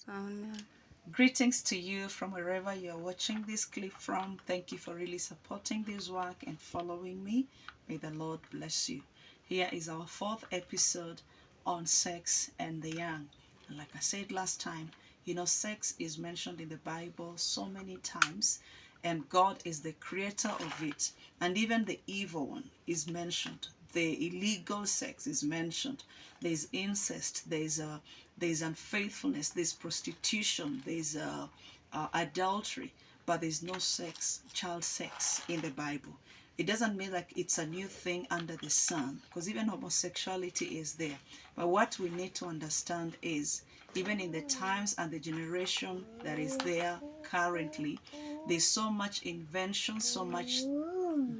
Amen. Greetings to you from wherever you're watching this clip from. Thank you for really supporting this work and following me. May the Lord bless you. Here is our fourth episode on sex and the young. And like I said last time, sex is mentioned in the Bible so many times, and God is the creator of it. And even the evil one is mentioned. The illegal sex is mentioned. There's incest. There's unfaithfulness. There's prostitution. There's adultery. But there's no sex, child sex in the Bible. It doesn't mean like it's a new thing under the sun, because even homosexuality is there. But what we need to understand is, even in the times and the generation that is there currently, there's so much invention, so much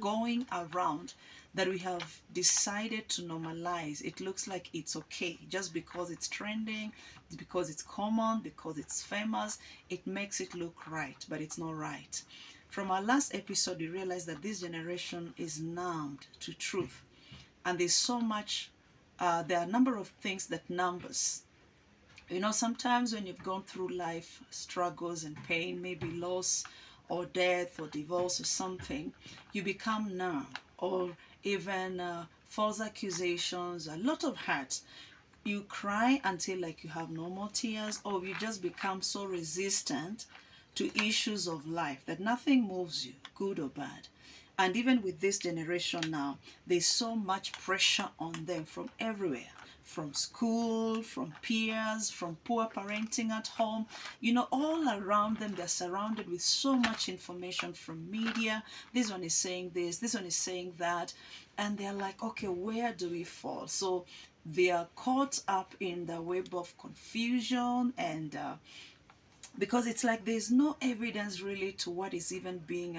going around, that we have decided to normalize. It looks like it's okay just because it's trending, because it's common, because it's famous. It makes it look right, but it's not right. From our last episode, we realized that this generation is numbed to truth, and there's so much. There are a number of things that numbers. Sometimes when you've gone through life struggles and pain, maybe loss or death or divorce or something, you become numb, or even false accusations, a lot of hurt. You cry until like you have no more tears, or you just become so resistant to issues of life that nothing moves you, good or bad. And even with this generation now, there's so much pressure on them from everywhere, from school, from peers, from poor parenting at home. All around them, they're surrounded with so much information from media. This one is saying this one is saying that. And they're like, okay, where do we fall? So they are caught up in the web of confusion, and because it's like there's no evidence really to what is even being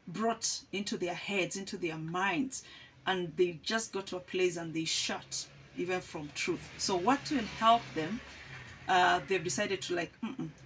brought into their heads, into their minds, and they just go to a place and they shut even from truth. So what will help them? They've decided to like,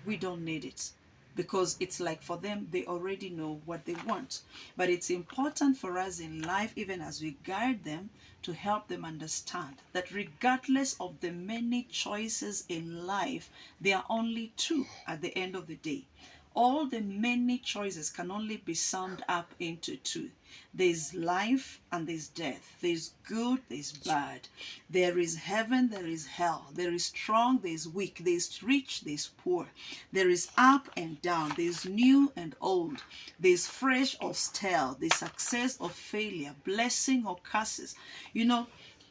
we don't need it, because it's like for them, they already know what they want. But it's important for us in life, even as we guide them, to help them understand that regardless of the many choices in life, there are only two at the end of the day. All the many choices can only be summed up into two. There's life and there's death. There's good, there's bad. There is heaven, there is hell. There is strong, there's weak. There's rich, there's poor. There is up and down. There's new and old. There's fresh or stale. There's success or failure, blessing or curses.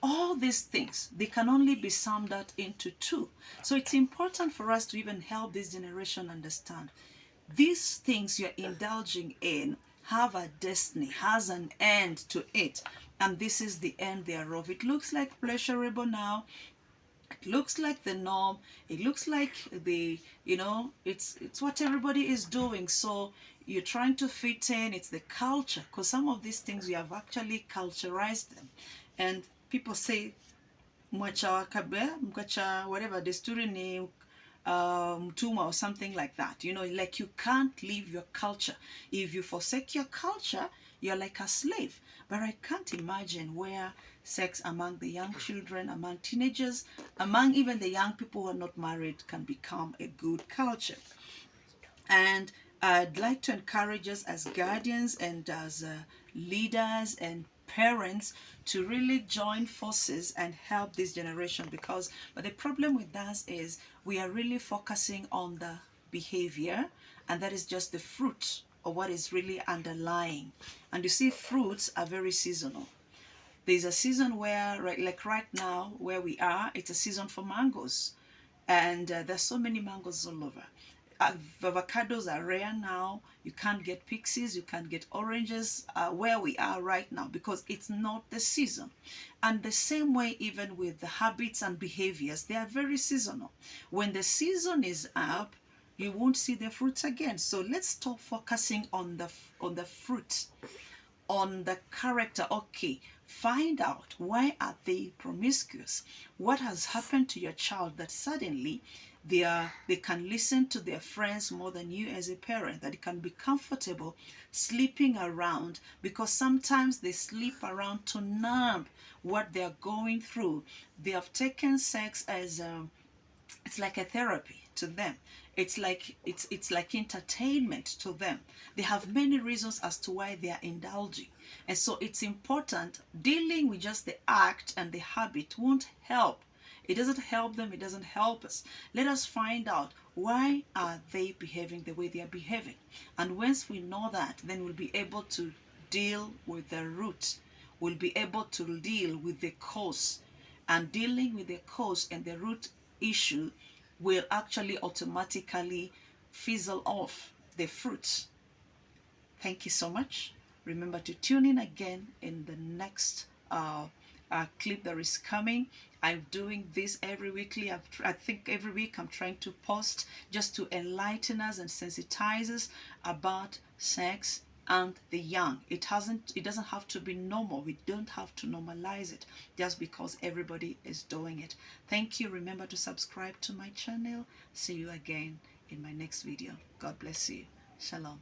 All these things, they can only be summed up into two. So it's important for us to even help this generation understand these things you're indulging in have a destiny, has an end to it, and this is the end thereof. It looks like pleasurable now. It looks like the norm. It looks like it's what everybody is doing. So you're trying to fit in. It's the culture, because some of these things we have actually culturized them, and people say mwacha kabe mkacha whatever desturi ni mtumwa or something like that. Like you can't leave your culture. If you forsake your culture, you're like a slave. But I can't imagine where sex among the young children, among teenagers, among even the young people who are not married can become a good culture. And I'd like to encourage us as guardians and as leaders and parents to really join forces and help this generation, but the problem with us is we are really focusing on the behavior, and that is just the fruit of what is really underlying. And you see, fruits are very seasonal. There's a season where, like right now where we are, it's a season for mangoes, and there's so many mangoes all over. Avocados are rare now. You can't get pixies, you can't get oranges where we are right now, because it's not the season. And the same way, even with the habits and behaviors, they are very seasonal. When the season is up, you won't see the fruits again. So let's stop focusing on the fruit, on the character. Okay, find out, why are they promiscuous? What has happened to your child that suddenly they can listen to their friends more than you as a parent, that it can be comfortable sleeping around, because sometimes they sleep around to numb what they're going through. They have taken sex as It's like a therapy to them. It's like entertainment to them. They have many reasons as to why they are indulging. And so it's important. Dealing with just the act and the habit won't help. It doesn't help them, it doesn't help us. Let us find out, why are they behaving the way they are behaving? And once we know that, then we'll be able to deal with the root. We'll be able to deal with the cause. And dealing with the cause and the root issue will actually automatically fizzle off the fruits. Thank you so much. Remember to tune in again in the next clip that is coming. I'm doing this every weekly. I think every week I'm trying to post just to enlighten us and sensitize us about sex and the young. It doesn't have to be normal. We don't have to normalize it just because everybody is doing it. Thank you. Remember to subscribe to my channel. See you again in my next video. God bless you. Shalom.